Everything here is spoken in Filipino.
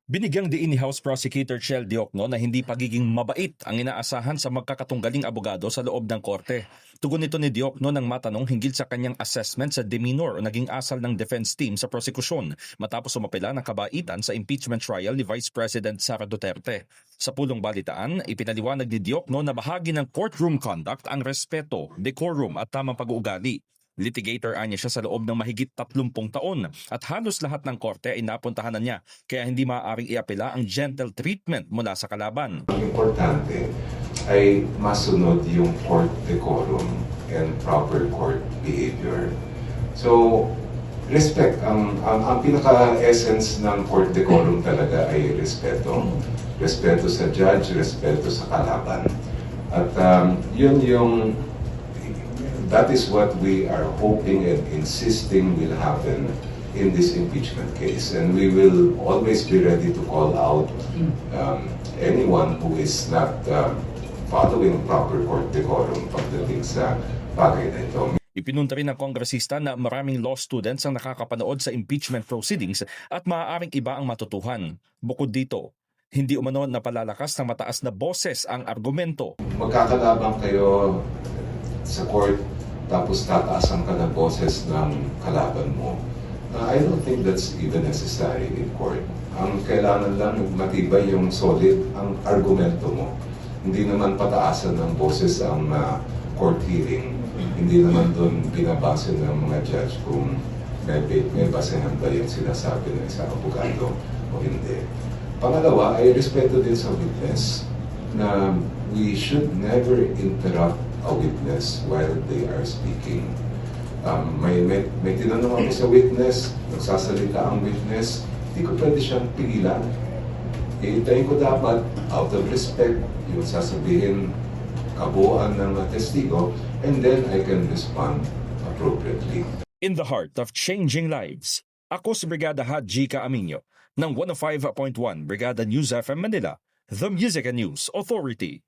Binigyang diin ni House Prosecutor Chel Diokno na hindi pagiging mabait ang inaasahan sa magkakatunggaling abogado sa loob ng korte. Tugon nito ni Diokno nang matanong hinggil sa kanyang assessment sa demeanor o naging asal ng defense team sa prosekusyon matapos umapela ng kabaitan sa impeachment trial ni Vice President Sara Duterte. Sa pulong balitaan, ipinaliwanag ni Diokno na bahagi ng courtroom conduct ang respeto, decorum at tamang pag-uugali. Litigator anya siya sa loob ng mahigit 30 taon at halos lahat ng korte ay napuntahan na niya kaya hindi maaaring iapela ang gentle treatment mula sa kalaban. Ang importante ay masunod yung court decorum and proper court behavior. So, respect. Ang pinaka-essence ng court decorum talaga ay respeto. Respeto sa judge, respeto sa kalaban. At that is what we are hoping and insisting will happen in this impeachment case. And we will always be ready to call out anyone who is not following proper court decorum pagdating sa bagay na ito. Ipinunta rin ng kongresista na maraming law students ang nakakapanood sa impeachment proceedings at maaaring iba ang matutuhan. Bukod dito, hindi umano na palalakas ng mataas na boses ang argumento. Magkakalabang kayo sa court tapos tataasan ka ng boses ng kalaban mo. I don't think that's even necessary in court. Ang kailangan lang matibay yung solid ang argumento mo. Hindi naman pataasan ng boses ang court hearing. Hindi naman doon binabase ng mga judge kung may basehan ba yung sinasabi ng isang abogado o hindi. Pangalawa ay respeto din sa witness na we should never interrupt a witness while they are speaking. May tinanong ako sa witness, nagsasalita ang witness, hindi ko pwede siyang pigilan. Iintayin ko dapat, out of respect, yung sasabihin kabuuan ng testigo, and then I can respond appropriately. In the heart of changing lives, ako si Brigada Haji Caaminio ng 105.1 Brigada News FM Manila, The Music and News Authority.